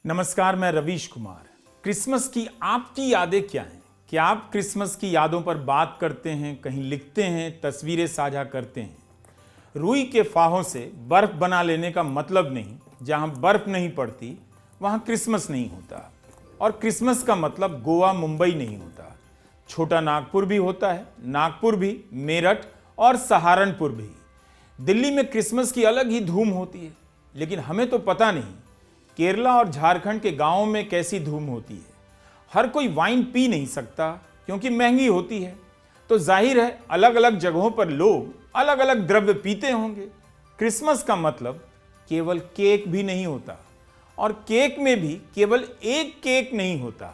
नमस्कार, मैं रवीश कुमार। क्रिसमस की आपकी यादें क्या हैं? क्या आप क्रिसमस की यादों पर बात करते हैं, कहीं लिखते हैं, तस्वीरें साझा करते हैं? रुई के फाहों से बर्फ बना लेने का मतलब नहीं, जहां बर्फ नहीं पड़ती वहां क्रिसमस नहीं होता। और क्रिसमस का मतलब गोवा मुंबई नहीं होता। छोटा नागपुर भी होता है, नागपुर भी, मेरठ और सहारनपुर भी। दिल्ली में क्रिसमस की अलग ही धूम होती है, लेकिन हमें तो पता नहीं केरला और झारखंड के गांवों में कैसी धूम होती है। हर कोई वाइन पी नहीं सकता क्योंकि महंगी होती है, तो जाहिर है अलग अलग जगहों पर लोग अलग अलग द्रव्य पीते होंगे। क्रिसमस का मतलब केवल केक भी नहीं होता, और केक में भी केवल एक केक नहीं होता।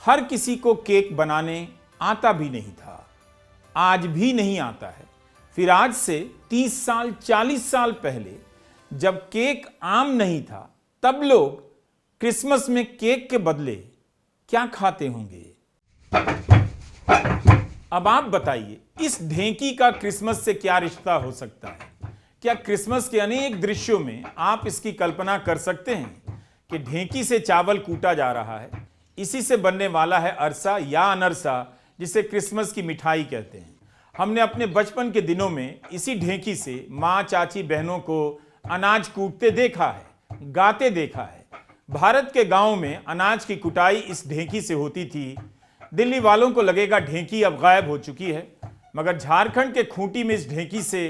हर किसी को केक बनाने आता भी नहीं था, आज भी नहीं आता है। फिर आज से 30 साल 40 साल पहले जब केक आम नहीं था, तब लोग क्रिसमस में केक के बदले क्या खाते होंगे? अब आप बताइए, इस ढेंकी का क्रिसमस से क्या रिश्ता हो सकता है? क्या क्रिसमस के अनेक दृश्यों में आप इसकी कल्पना कर सकते हैं कि ढेंकी से चावल कूटा जा रहा है, इसी से बनने वाला है अरसा या अनरसा, जिसे क्रिसमस की मिठाई कहते हैं। हमने अपने बचपन के दिनों में इसी ढेंकी से माँ, चाची, बहनों को अनाज कूटते देखा है, गाते देखा है। भारत के गांव में अनाज की कुटाई इस ढेंकी से होती थी। दिल्ली वालों को लगेगा ढेंकी अब गायब हो चुकी है, मगर झारखंड के खूंटी में इस ढेंकी से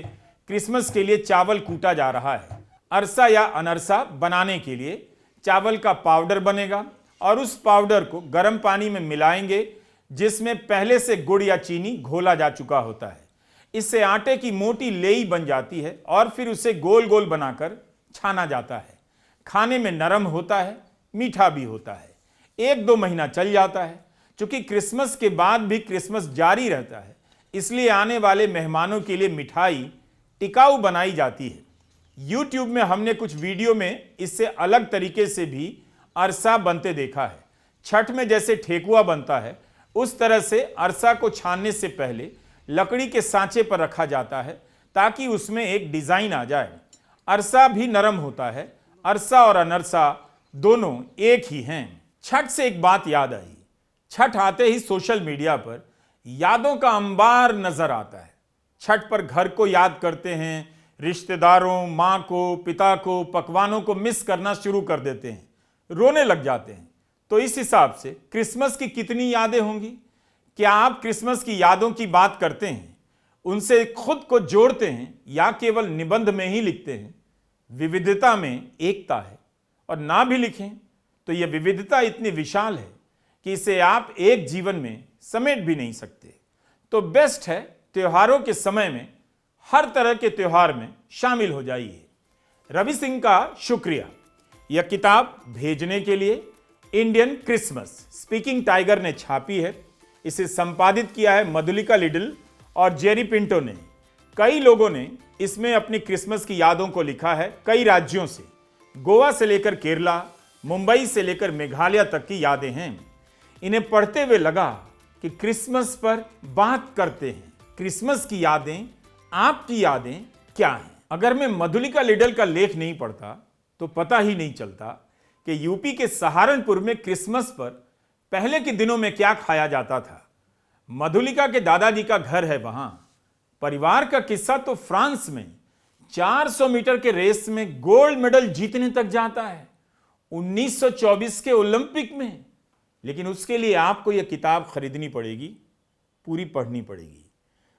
क्रिसमस के लिए चावल कूटा जा रहा है। अरसा या अनरसा बनाने के लिए चावल का पाउडर बनेगा और उस पाउडर को गर्म पानी में मिलाएंगे, जिसमें पहले से गुड़ या चीनी घोला जा चुका होता है। इससे आटे की मोटी लेई बन जाती है और फिर उसे गोल गोल बनाकर छाना जाता है। खाने में नरम होता है, मीठा भी होता है। 1-2 महीना चल जाता है। चूंकि क्रिसमस के बाद भी क्रिसमस जारी रहता है, इसलिए आने वाले मेहमानों के लिए मिठाई टिकाऊ बनाई जाती है। YouTube में हमने कुछ वीडियो में इससे अलग तरीके से भी अरसा बनते देखा है। छठ में जैसे ठेकुआ बनता है, उस तरह से अरसा को छानने से पहले लकड़ी के सांचे पर रखा जाता है ताकि उसमें एक डिजाइन आ जाए। अरसा भी नरम होता है। अरसा और अनरसा दोनों एक ही हैं। छठ से एक बात याद आई। छठ आते ही सोशल मीडिया पर यादों का अंबार नजर आता है। छठ पर घर को याद करते हैं, रिश्तेदारों, माँ को, पिता को, पकवानों को मिस करना शुरू कर देते हैं, रोने लग जाते हैं। तो इस हिसाब से क्रिसमस की कितनी यादें होंगी? क्या आप क्रिसमस की यादों की बात करते हैं, उनसे खुद को जोड़ते हैं, या केवल निबंध में ही लिखते हैं? विविधता में एकता है, और ना भी लिखें तो यह विविधता इतनी विशाल है कि इसे आप एक जीवन में समेट भी नहीं सकते। तो बेस्ट है त्योहारों के समय में हर तरह के त्योहार में शामिल हो जाइए। रवि सिंह का शुक्रिया यह किताब भेजने के लिए। इंडियन क्रिसमस स्पीकिंग टाइगर ने छापी है। इसे संपादित किया है मधुलिका लिटिल और जेरी पिंटो ने। कई लोगों ने इसमें अपनी क्रिसमस की यादों को लिखा है। कई राज्यों से, गोवा से लेकर केरला, मुंबई से लेकर मेघालय तक की यादें हैं। इन्हें पढ़ते हुए लगा कि क्रिसमस पर बात करते हैं। क्रिसमस की यादें, आपकी यादें क्या हैं? अगर मैं मधुलिका लिटिल का लेख नहीं पढ़ता तो पता ही नहीं चलता कि यूपी के सहारनपुर में क्रिसमस पर पहले के दिनों में क्या खाया जाता था। मधुलिका के दादाजी का घर है वहां। परिवार का किस्सा तो फ्रांस में 400 मीटर के रेस में गोल्ड मेडल जीतने तक जाता है, 1924 के ओलंपिक में। लेकिन उसके लिए आपको यह किताब खरीदनी पड़ेगी, पूरी पढ़नी पड़ेगी।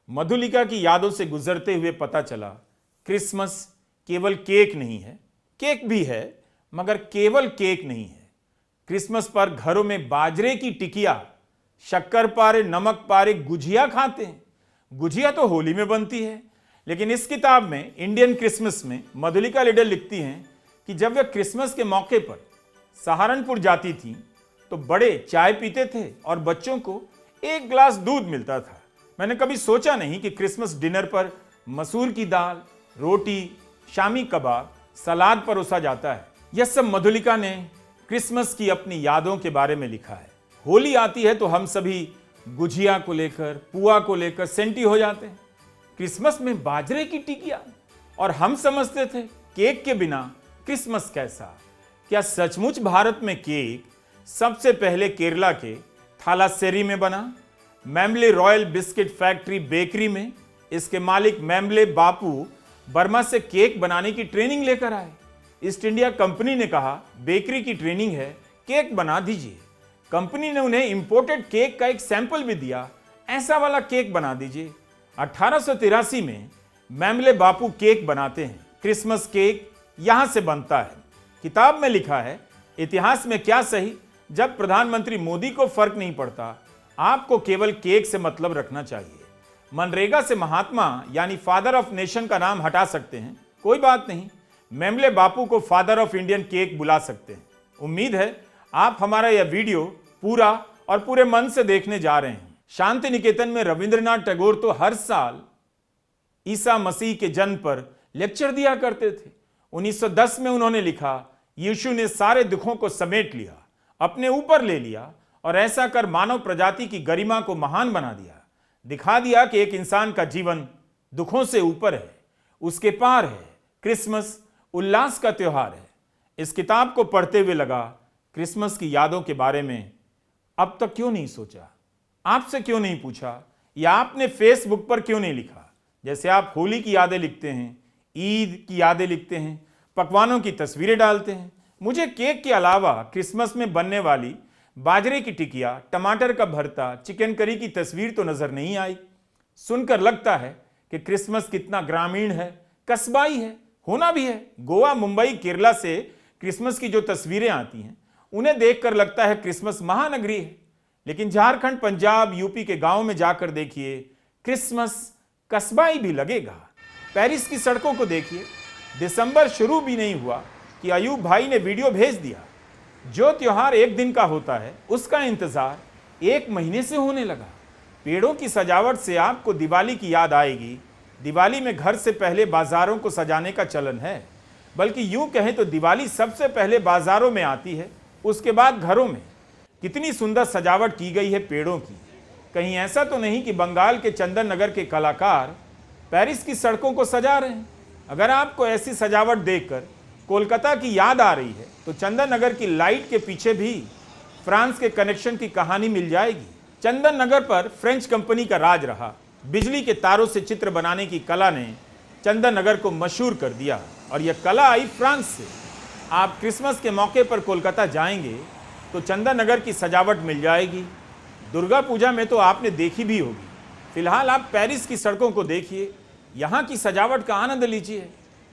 मधुलिका की यादों से गुजरते हुए पता चला क्रिसमस केवल केक नहीं है। केक भी है, मगर केवल केक नहीं है। क्रिसमस पर घरों में बाजरे की टिकिया, शक्करपारे, नमक पारे, गुझिया खाते हैं। गुझिया तो होली में बनती है, लेकिन इस किताब में इंडियन क्रिसमस में मधुलिका लिटिल लिखती हैं कि जब वे क्रिसमस के मौके पर सहारनपुर जाती थीं तो बड़े चाय पीते थे और बच्चों को 1 गिलास दूध मिलता था। मैंने कभी सोचा नहीं कि क्रिसमस डिनर पर मसूर की दाल, रोटी, शामी कबाब, सलाद परोसा जाता है। यह सब मधुलिका ने क्रिसमस की अपनी यादों के बारे में लिखा है। होली आती है तो हम सभी गुझिया को लेकर, पुआ को लेकर सेंटी हो जाते हैं। क्रिसमस में बाजरे की टिकिया, और हम समझते थे केक के बिना क्रिसमस कैसा। क्या सचमुच भारत में केक सबसे पहले केरला के थालासेरी में बना? Mambally royal biscuit factory bakery में इसके मालिक मैमले बापू बर्मा से केक बनाने की ट्रेनिंग लेकर आए। ईस्ट इंडिया कंपनी ने कहा बेकरी की ट्रेनिंग है, केक बना दीजिए। कंपनी ने उन्हें इंपोर्टेड केक का एक सैंपल भी दिया, ऐसा वाला केक बना दीजिए। 1883 में मैमले बापू केक बनाते हैं। क्रिसमस केक यहां से बनता है। किताब में लिखा है, इतिहास में क्या सही, जब प्रधानमंत्री मोदी को फर्क नहीं पड़ता, आपको केवल केक से मतलब रखना चाहिए। मनरेगा से महात्मा यानी फादर ऑफ नेशन का नाम हटा सकते हैं, कोई बात नहीं, मैमले बापू को फादर ऑफ इंडियन केक बुला सकते हैं। उम्मीद है आप हमारा यह वीडियो पूरा और पूरे मन से देखने जा रहे हैं। शांति निकेतन में रविंद्रनाथ टैगोर तो हर साल ईसा मसीह के जन्म पर लेक्चर दिया करते थे। 1910 में उन्होंने लिखा, यीशु ने सारे दुखों को समेट लिया, अपने ऊपर ले लिया और ऐसा कर मानव प्रजाति की गरिमा को महान बना दिया। दिखा दिया कि एक इंसान का जीवन दुखों से ऊपर है, उसके पार है। क्रिसमस उल्लास का त्योहार है। इस किताब को पढ़ते हुए लगा, क्रिसमस की यादों के बारे में अब तक क्यों नहीं सोचा, आपसे क्यों नहीं पूछा, या आपने फेसबुक पर क्यों नहीं लिखा? जैसे आप होली की यादें लिखते हैं, ईद की यादें लिखते हैं, पकवानों की तस्वीरें डालते हैं। मुझे केक के अलावा क्रिसमस में बनने वाली बाजरे की टिकिया, टमाटर का भरता, चिकन करी की तस्वीर तो नजर नहीं आई। सुनकर लगता है कि क्रिसमस कितना ग्रामीण है, कस्बाई है, होना भी है। गोवा, मुंबई, केरला से क्रिसमस की जो तस्वीरें आती हैं, उन्हें देखकर लगता है क्रिसमस महानगरी है। लेकिन झारखंड, पंजाब, यूपी के गांव में जाकर देखिए, क्रिसमस कस्बाई भी लगेगा। पेरिस की सड़कों को देखिए, दिसंबर शुरू भी नहीं हुआ कि अयूब भाई ने वीडियो भेज दिया। जो त्योहार एक दिन का होता है, उसका इंतजार एक महीने से होने लगा। पेड़ों की सजावट से आपको दिवाली की याद आएगी। दिवाली में घर से पहले बाजारों को सजाने का चलन है, बल्कि यूं कहें तो दिवाली सबसे पहले बाजारों में आती है, उसके बाद घरों में। कितनी सुंदर सजावट की गई है पेड़ों की। कहीं ऐसा तो नहीं कि बंगाल के चंदन नगर के कलाकार पेरिस की सड़कों को सजा रहे हैं। अगर आपको ऐसी सजावट देखकर कोलकाता की याद आ रही है, तो चंदन नगर की लाइट के पीछे भी फ्रांस के कनेक्शन की कहानी मिल जाएगी। चंदन नगर पर फ्रेंच कंपनी का राज रहा। बिजली के तारों से चित्र बनाने की कला ने चंदन नगर को मशहूर कर दिया, और यह कला आई फ्रांस से। आप क्रिसमस के मौके पर कोलकाता जाएंगे तो चंदन नगर की सजावट मिल जाएगी। दुर्गा पूजा में तो आपने देखी भी होगी। फिलहाल आप पेरिस की सड़कों को देखिए, यहाँ की सजावट का आनंद लीजिए।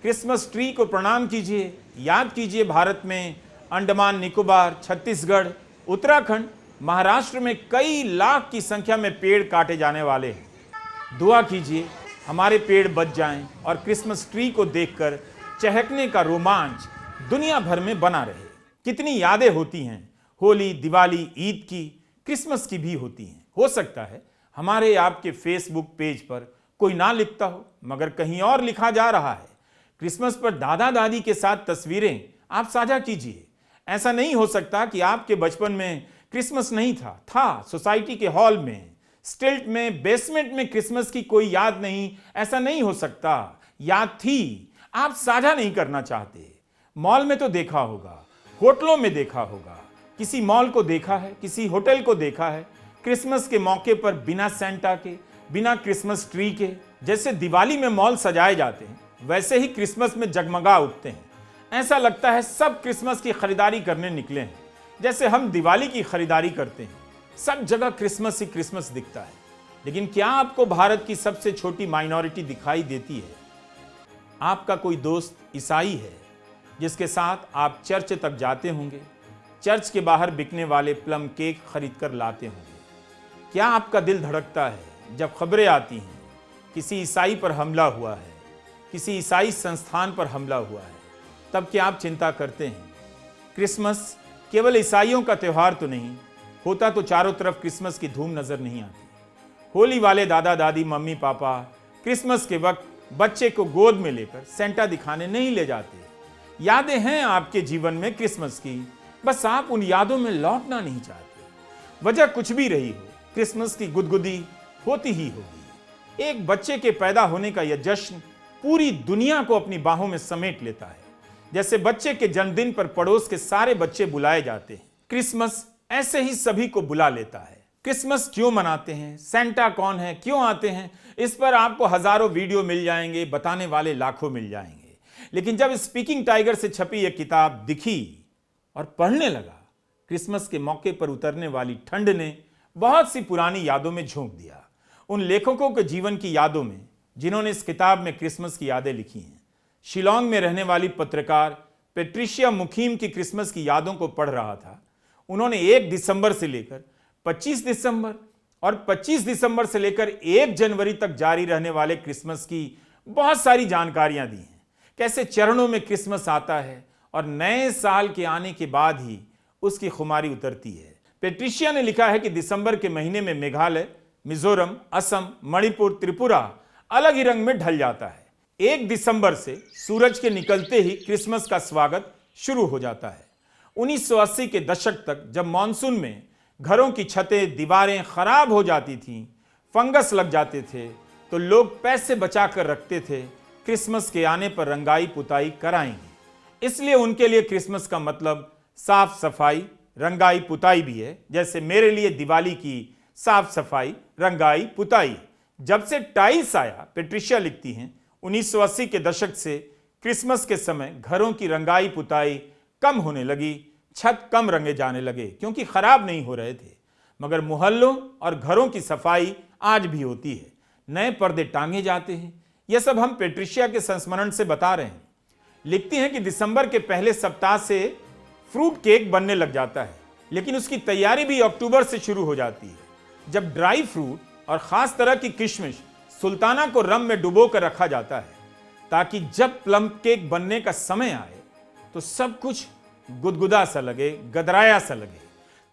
क्रिसमस ट्री को प्रणाम कीजिए। याद कीजिए, भारत में अंडमान निकोबार, छत्तीसगढ़, उत्तराखंड, महाराष्ट्र में कई लाख की संख्या में पेड़ काटे जाने वाले हैं। दुआ कीजिए हमारे पेड़ बच जाएं और क्रिसमस ट्री को देखकर चहकने का रोमांच दुनिया भर में बना रहे। कितनी यादें होती हैं, होली, दिवाली, ईद की, क्रिसमस की भी होती हैं। हो सकता है हमारे आपके फेसबुक पेज पर कोई ना लिखता हो, मगर कहीं और लिखा जा रहा है। क्रिसमस पर दादा दादी के साथ तस्वीरें आप साझा कीजिए। ऐसा नहीं हो सकता कि आपके बचपन में क्रिसमस नहीं था सोसाइटी के हॉल में, स्टिल्ट में, बेसमेंट में क्रिसमस की कोई याद नहीं, ऐसा नहीं हो सकता। याद थी, आप साझा नहीं करना चाहते। मॉल में तो देखा होगा, होटलों में देखा होगा, किसी मॉल को देखा है, किसी होटल को देखा है, क्रिसमस के मौके पर बिना सेंटा के, बिना क्रिसमस ट्री के। जैसे दिवाली में मॉल सजाए जाते हैं, वैसे ही क्रिसमस में जगमगा उठते हैं। ऐसा लगता है सब क्रिसमस की खरीदारी करने निकले हैं, जैसे हम दिवाली की खरीदारी करते हैं। सब जगह क्रिसमस ही क्रिसमस दिखता है। लेकिन क्या आपको भारत की सबसे छोटी माइनॉरिटी दिखाई देती है? आपका कोई दोस्त ईसाई है जिसके साथ आप चर्च तक जाते होंगे, चर्च के बाहर बिकने वाले प्लम केक खरीद कर लाते होंगे। क्या आपका दिल धड़कता है जब खबरें आती हैं किसी ईसाई पर हमला हुआ है, किसी ईसाई संस्थान पर हमला हुआ है? तब क्या आप चिंता करते हैं? क्रिसमस केवल ईसाइयों का त्यौहार तो नहीं होता, तो चारों तरफ क्रिसमस की धूम नजर नहीं आती। होली वाले दादा दादी, मम्मी पापा क्रिसमस के वक्त बच्चे को गोद में लेकर सेंटा दिखाने नहीं ले जाते। यादें हैं आपके जीवन में क्रिसमस की, बस आप उन यादों में लौटना नहीं चाहते। वजह कुछ भी रही हो, क्रिसमस की गुदगुदी होती ही होगी। एक बच्चे के पैदा होने का यह जश्न पूरी दुनिया को अपनी बाहों में समेट लेता है। जैसे बच्चे के जन्मदिन पर पड़ोस के सारे बच्चे बुलाए जाते हैं, क्रिसमस ऐसे ही सभी को बुला लेता है। क्रिसमस क्यों मनाते हैं, सेंटा कौन है, क्यों आते हैं, इस पर आपको हजारों वीडियो मिल जाएंगे, बताने वाले लाखों मिल जाएंगे। लेकिन जब स्पीकिंग टाइगर से छपी यह किताब दिखी और पढ़ने लगा, क्रिसमस के मौके पर उतरने वाली ठंड ने बहुत सी पुरानी यादों में झोंक दिया। उन लेखकों के जीवन की यादों में जिन्होंने इस किताब में क्रिसमस की यादें लिखी हैं। शिलोंग में रहने वाली पत्रकार पेट्रिशिया मुखीम की क्रिसमस की यादों को पढ़ रहा था। उन्होंने 1 दिसंबर से लेकर 25 दिसंबर और 25 दिसंबर से लेकर 1 जनवरी तक जारी रहने वाले क्रिसमस की बहुत सारी जानकारियां दी हैं। कैसे चरणों में क्रिसमस आता है और नए साल के आने के बाद ही उसकी खुमारी उतरती है। पेट्रिशिया ने लिखा है कि दिसंबर के महीने में मेघालय, मिजोरम, असम, मणिपुर, त्रिपुरा अलग ही रंग में ढल जाता है। 1 दिसंबर से सूरज के निकलते ही क्रिसमस का स्वागत शुरू हो जाता है। 1980 के दशक तक जब मॉनसून में घरों की छतें, दीवारें खराब हो जाती थीं, फंगस लग जाते थे, तो लोग पैसे बचा कर रखते थे क्रिसमस के आने पर रंगाई पुताई कराएंगे। इसलिए उनके लिए क्रिसमस का मतलब साफ सफाई, रंगाई पुताई भी है। जैसे मेरे लिए दिवाली की साफ सफाई, रंगाई पुताई। जब से टाइल्स आया, पेट्रिशिया लिखती हैं, 1980 के दशक से क्रिसमस के समय घरों की रंगाई पुताई कम होने लगी, छत कम रंगे जाने लगे क्योंकि खराब नहीं हो रहे थे। मगर मोहल्लों और घरों की सफाई आज भी होती है, नए पर्दे टांगे जाते हैं। यह सब हम पेट्रिशिया के संस्मरण से बता रहे हैं। लिखती हैं कि दिसंबर के पहले सप्ताह से फ्रूट केक बनने लग जाता है, लेकिन उसकी तैयारी भी अक्टूबर से शुरू हो जाती है, जब ड्राई फ्रूट और खास तरह की किशमिश सुल्ताना को रम में डुबो कर रखा जाता है, ताकि जब प्लम केक बनने का समय आए तो सब कुछ गुदगुदा सा लगे, गदराया सा लगे।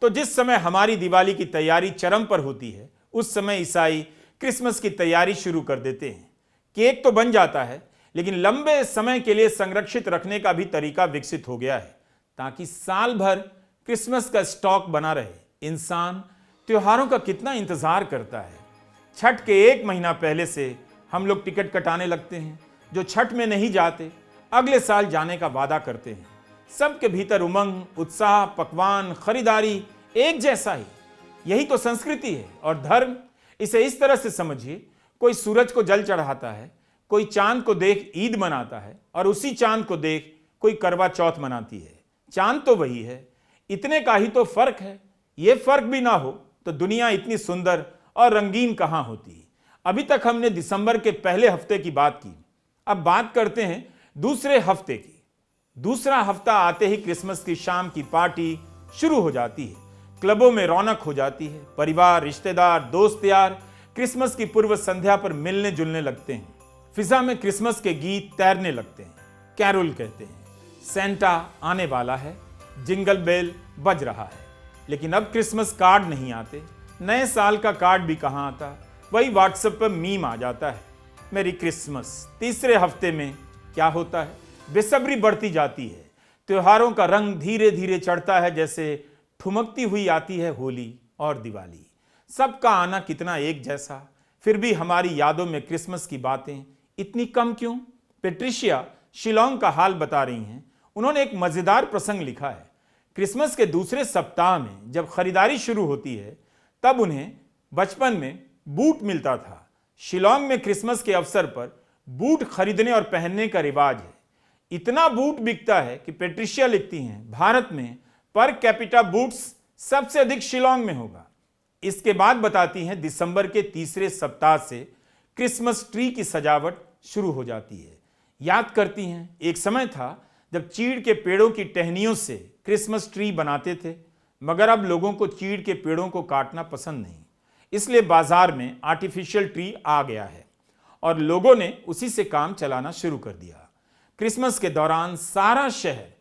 तो जिस समय हमारी दिवाली की तैयारी चरम पर होती है, उस समय ईसाई क्रिसमस की तैयारी शुरू कर देते हैं। केक तो बन जाता है, लेकिन लंबे समय के लिए संरक्षित रखने का भी तरीका विकसित हो गया है, ताकि साल भर क्रिसमस का स्टॉक बना रहे। इंसान त्योहारों का कितना इंतजार करता है। छठ के 1 महीना पहले से हम लोग टिकट कटाने लगते हैं। जो छठ में नहीं जाते अगले साल जाने का वादा करते हैं। सबके भीतर उमंग, उत्साह, पकवान, खरीदारी एक जैसा ही। यही तो संस्कृति है और धर्म। इसे इस तरह से समझिए, कोई सूरज को जल चढ़ाता है, कोई चांद को देख ईद मनाता है और उसी चांद को देख कोई करवा चौथ मनाती है। चांद तो वही है, इतने का ही तो फर्क है। ये फर्क भी ना हो तो दुनिया इतनी सुंदर और रंगीन कहां होती। अभी तक हमने दिसंबर के पहले हफ्ते की बात की, अब बात करते हैं दूसरे हफ्ते की। दूसरा हफ्ता आते ही क्रिसमस की शाम की पार्टी शुरू हो जाती है। क्लबों में रौनक हो जाती है। परिवार, रिश्तेदार, दोस्त यार क्रिसमस की पूर्व संध्या पर मिलने जुलने लगते हैं। फिजा में क्रिसमस के गीत तैरने लगते हैं। कैरोल कहते हैं, सेंटा आने वाला है, जिंगल बेल बज रहा है। लेकिन अब क्रिसमस कार्ड नहीं आते। नए साल का कार्ड भी कहां आता, वही व्हाट्सएप पर मीम आ जाता है, मेरी क्रिसमस। तीसरे हफ्ते में क्या होता है, बेसब्री बढ़ती जाती है। त्योहारों का रंग धीरे धीरे चढ़ता है, जैसे ठुमकती हुई आती है होली और दिवाली। सबका आना कितना एक जैसा, फिर भी हमारी यादों में क्रिसमस की बातें इतनी कम क्यों। पेट्रिशिया शिलोंग का हाल बता रही हैं। उन्होंने एक मजेदार प्रसंग लिखा है। क्रिसमस के दूसरे सप्ताह में जब खरीदारी शुरू होती है, तब उन्हें बचपन में बूट मिलता था। शिलोंग में क्रिसमस के अवसर पर बूट खरीदने और पहनने का रिवाज है। इतना बूट बिकता है कि पेट्रिशिया लिखती हैं, भारत में पर कैपिटा बूट्स सबसे अधिक शिलोंग में होगा। इसके बाद बताती हैं, दिसंबर के तीसरे सप्ताह से क्रिसमस ट्री की सजावट शुरू हो जाती है। याद करती हैं, एक समय था जब चीड़ के पेड़ों की टहनियों से क्रिसमस ट्री बनाते थे, मगर अब लोगों को चीड़ के पेड़ों को काटना पसंद नहीं, इसलिए बाजार में आर्टिफिशियल ट्री आ गया है और लोगों ने उसी से काम चलाना शुरू कर दिया। क्रिसमस के दौरान सारा शहर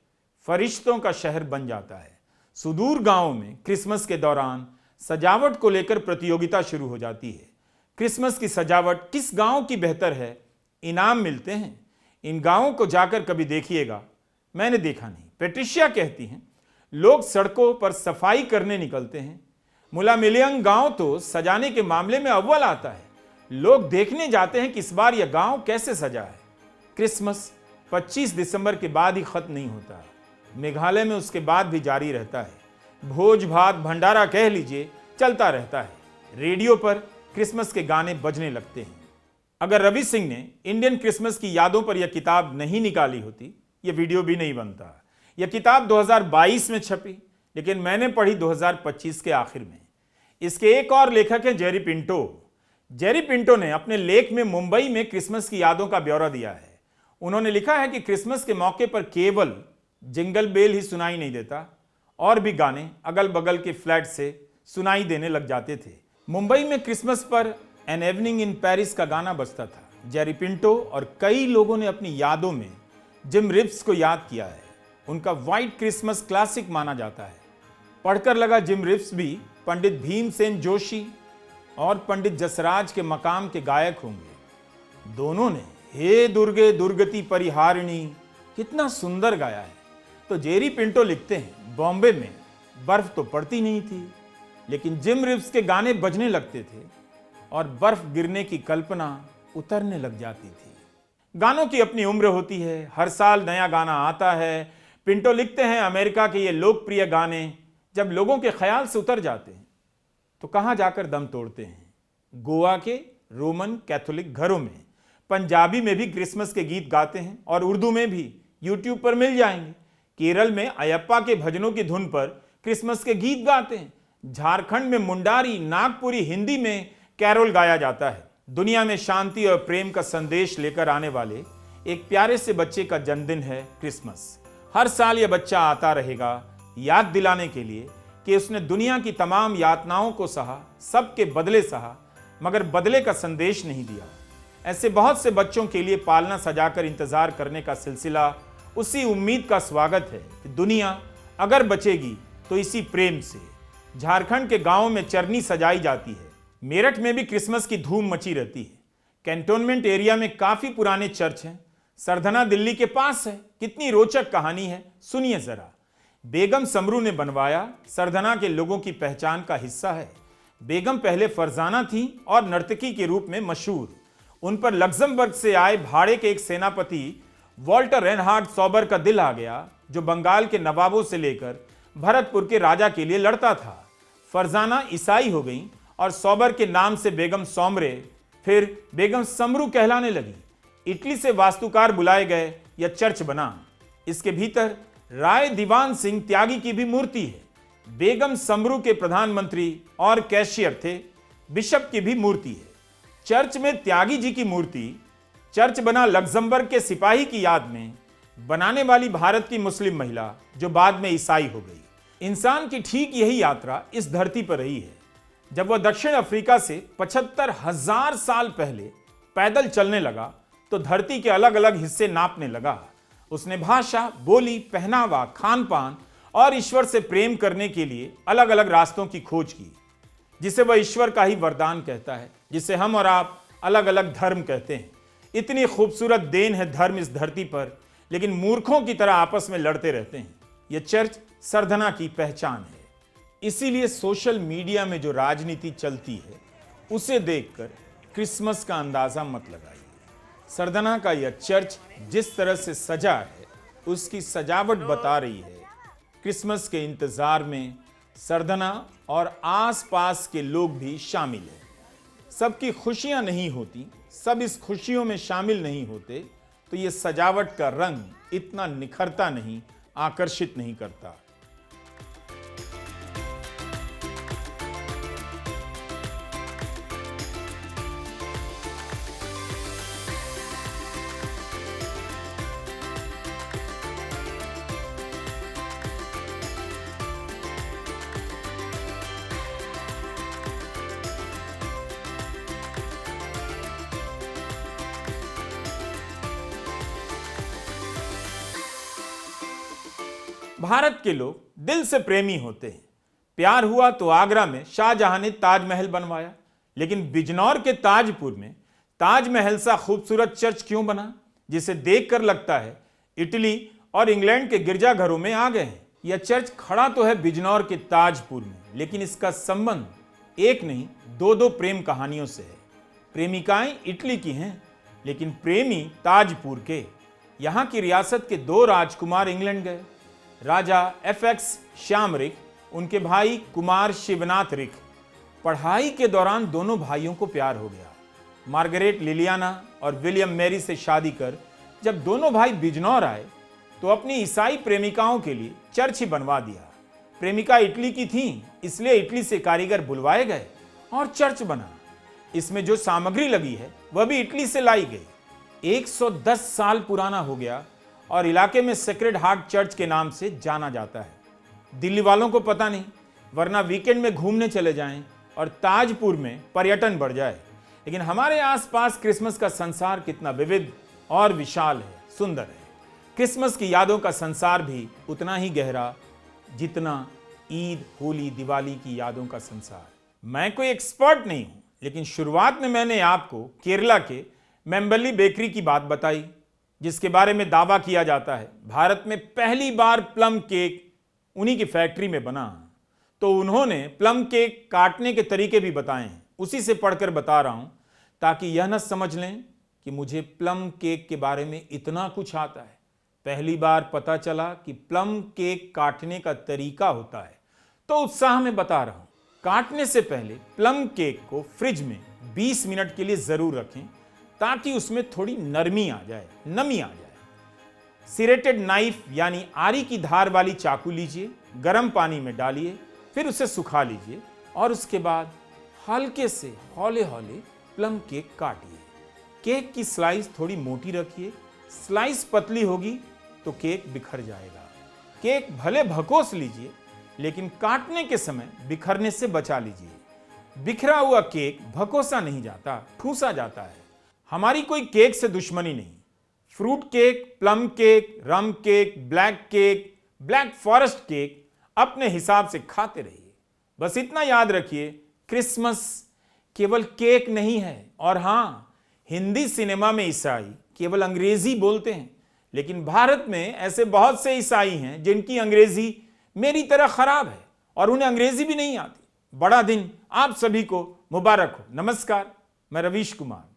फरिश्तों का शहर बन जाता है। सुदूर गांवों में क्रिसमस के दौरान सजावट को लेकर प्रतियोगिता शुरू हो जाती है। क्रिसमस की सजावट किस गांव की बेहतर है, इनाम मिलते हैं। इन गांवों को जाकर कभी देखिएगा, मैंने देखा नहीं। पेट्रिशिया कहती हैं, लोग सड़कों पर सफाई करने निकलते हैं। मुलामिलियंग गांव तो सजाने के मामले में अव्वल आता है। लोग देखने जाते हैं कि इस बार यह गांव कैसे सजा है। क्रिसमस 25 दिसंबर के बाद ही खत्म नहीं होता। मेघालय में उसके बाद भी जारी रहता है। भोज भात भंडारा कह लीजिए, चलता रहता है। रेडियो पर क्रिसमस के गाने बजने लगते हैं। अगर रवि सिंह ने इंडियन क्रिसमस की यादों पर यह किताब नहीं निकाली होती, यह वीडियो भी नहीं बनता। यह किताब 2022 में छपी, लेकिन मैंने पढ़ी 2025 के आखिर में। इसके एक और लेखक हैं जेरी पिंटो। जेरी पिंटो ने अपने लेख में मुंबई में क्रिसमस की यादों का ब्यौरा दिया है। उन्होंने लिखा है कि क्रिसमस के मौके पर केवल जिंगल बेल ही सुनाई नहीं देता, और भी गाने अगल बगल के फ्लैट से सुनाई देने लग जाते थे। मुंबई में क्रिसमस पर एन इवनिंग इन पेरिस का गाना बजता था। जेरी पिंटो और कई लोगों ने अपनी यादों में जिम रिव्स को याद किया है। उनका व्हाइट क्रिसमस क्लासिक माना जाता है। पढ़कर लगा जिम रिव्स भी पंडित भीमसेन जोशी और पंडित जसराज के मकाम के गायक होंगे। दोनों ने हे दुर्गे दुर्गति परिहारिणी कितना सुंदर गाया है। तो जेरी पिंटो लिखते हैं, बॉम्बे में बर्फ तो पड़ती नहीं थी, लेकिन जिम रिव्स के गाने बजने लगते थे और बर्फ गिरने की कल्पना उतरने लग जाती थी। गानों की अपनी उम्र होती है, हर साल नया गाना आता है। पिंटो लिखते हैं, अमेरिका के ये लोकप्रिय गाने जब लोगों के ख्याल से उतर जाते हैं तो कहां जाकर दम तोड़ते हैं। गोवा के रोमन कैथोलिक घरों में पंजाबी में भी क्रिसमस के गीत गाते हैं और उर्दू में भी यूट्यूब पर मिल जाएंगे। केरल में अयप्पा के भजनों की धुन पर क्रिसमस के गीत गाते हैं। झारखंड में मुंडारी, नागपुरी हिंदी में कैरोल गाया जाता है। दुनिया में शांति और प्रेम का संदेश लेकर आने वाले एक प्यारे से बच्चे का जन्मदिन है क्रिसमस। हर साल यह बच्चा आता रहेगा, याद दिलाने के लिए कि उसने दुनिया की तमाम यातनाओं को सहा, सबके बदले सहा, मगर बदले का संदेश नहीं दिया। ऐसे बहुत से बच्चों के लिए पालना सजाकर इंतजार करने का सिलसिला उसी उम्मीद का स्वागत है कि दुनिया अगर बचेगी तो इसी प्रेम से। झारखंड के गांवों में चरनी सजाई जाती है। मेरठ में भी क्रिसमस की धूम मची रहती है। कैंटोनमेंट एरिया में काफी पुराने चर्च हैं। सरधना दिल्ली के पास है। कितनी रोचक कहानी है, सुनिए जरा। बेगम समरू ने बनवाया, सरधना के लोगों की पहचान का हिस्सा है। बेगम पहले फरजाना थी और नर्तकी के रूप में मशहूर। उन पर लग्जमबर्ग से आए भाड़े के एक सेनापति वॉल्टर रेनहार्ड सॉबर का दिल आ गया, जो बंगाल के नवाबों से लेकर भरतपुर के राजा के लिए लड़ता था। फरजाना ईसाई हो गई और सॉबर के नाम से बेगम सौमरे, फिर बेगम समरू कहलाने लगी। इटली से वास्तुकार बुलाए गए, यह चर्च बना। इसके भीतर राय दीवान सिंह त्यागी की भी मूर्ति है। बेगम समरू के प्रधानमंत्री और कैशियर थे, बिशप की भी मूर्ति है। चर्च में त्यागी जी की मूर्ति। चर्च बना लग्जमबर्ग के सिपाही की याद में, बनाने वाली भारत की मुस्लिम महिला जो बाद में ईसाई हो गई। इंसान की ठीक यही यात्रा इस धरती पर रही है। जब वह दक्षिण अफ्रीका से 75,000 साल पहले पैदल चलने लगा तो धरती के अलग अलग हिस्से नापने लगा। उसने भाषा, बोली, पहनावा, खान पान और ईश्वर से प्रेम करने के लिए अलग अलग रास्तों की खोज की, जिसे वह ईश्वर का ही वरदान कहता है, जिसे हम और आप अलग अलग धर्म कहते हैं। इतनी खूबसूरत देन है धर्म इस धरती पर, लेकिन मूर्खों की तरह आपस में लड़ते रहते हैं। यह चर्च सरधना की पहचान है। इसीलिए सोशल मीडिया में जो राजनीति चलती है, उसे देखकर क्रिसमस का अंदाजा मत लगाइए। सरधना का यह चर्च जिस तरह से सजा है, उसकी सजावट बता रही है क्रिसमस के इंतजार में सरधना और आसपास के लोग भी शामिल हैं। सबकी खुशियां नहीं होती, सब इस खुशियों में शामिल नहीं होते, तो ये सजावट का रंग इतना निखरता नहीं, आकर्षित नहीं करता। भारत के लोग दिल से प्रेमी होते हैं। प्यार हुआ तो आगरा में शाहजहां ने ताजमहल बनवाया, लेकिन बिजनौर के ताजपुर में ताजमहल सा खूबसूरत चर्च क्यों बना, जिसे देखकर लगता है इटली और इंग्लैंड के गिरजाघरों में आ गए हैं। यह चर्च खड़ा तो है बिजनौर के ताजपुर में, लेकिन इसका संबंध एक नहीं, दो प्रेम कहानियों से है। प्रेमिकाएं इटली की हैं, लेकिन प्रेमी ताजपुर के। यहां की रियासत के 2 राजकुमार इंग्लैंड गए, राजा एफएक्स श्यामरिक, उनके भाई कुमार शिवनाथ रिक। पढ़ाई के दौरान दोनों भाइयों को प्यार हो गया। मार्गरेट लिलियाना और विलियम मैरी से शादी कर जब दोनों भाई बिजनौर आए तो अपनी ईसाई प्रेमिकाओं के लिए चर्च ही बनवा दिया। प्रेमिका इटली की थी, इसलिए इटली से कारीगर बुलवाए गए और चर्च बना। इसमें जो सामग्री लगी है वह भी इटली से लाई गई। 110 साल पुराना हो गया और इलाके में सेक्रेड हार्ट चर्च के नाम से जाना जाता है। दिल्ली वालों को पता नहीं, वरना वीकेंड में घूमने चले जाएं और ताजपुर में पर्यटन बढ़ जाए। लेकिन हमारे आसपास क्रिसमस का संसार कितना विविध और विशाल है, सुंदर है। क्रिसमस की यादों का संसार भी उतना ही गहरा जितना ईद, होली, दिवाली की यादों का संसार। मैं कोई एक्सपर्ट नहीं हूं, लेकिन शुरुआत में मैंने आपको केरला के मेम्बली बेकरी की बात बताई, जिसके बारे में दावा किया जाता है भारत में पहली बार प्लम केक उन्हीं की फैक्ट्री में बना। तो उन्होंने प्लम केक काटने के तरीके भी बताए हैं, उसी से पढ़कर बता रहा हूं ताकि यह न समझ लें कि मुझे प्लम केक के बारे में इतना कुछ आता है। पहली बार पता चला कि प्लम केक काटने का तरीका होता है, तो उत्साह में बता रहा हूं। काटने से पहले प्लम केक को फ्रिज में 20 मिनट के लिए जरूर रखें ताकि उसमें थोड़ी नमी आ जाए। सिरेटेड नाइफ यानी आरी की धार वाली चाकू लीजिए, गर्म पानी में डालिए, फिर उसे सुखा लीजिए और उसके बाद हल्के से हौले हौले प्लम केक काटिए। केक की स्लाइस थोड़ी मोटी रखिए, स्लाइस पतली होगी तो केक बिखर जाएगा। केक भले भकोस लीजिए, लेकिन काटने के समय बिखरने से बचा लीजिए। बिखरा हुआ केक भकोसा नहीं जाता, ठूसा जाता है। हमारी कोई केक से दुश्मनी नहीं। फ्रूट केक, प्लम केक, रम केक, ब्लैक फॉरेस्ट केक अपने हिसाब से खाते रहिए। बस इतना याद रखिए, क्रिसमस केवल केक नहीं है। और हां, हिंदी सिनेमा में ईसाई केवल अंग्रेजी बोलते हैं, लेकिन भारत में ऐसे बहुत से ईसाई हैं जिनकी अंग्रेजी मेरी तरह खराब है और उन्हें अंग्रेजी भी नहीं आती। बड़ा दिन आप सभी को मुबारक हो। नमस्कार, मैं रवीश कुमार।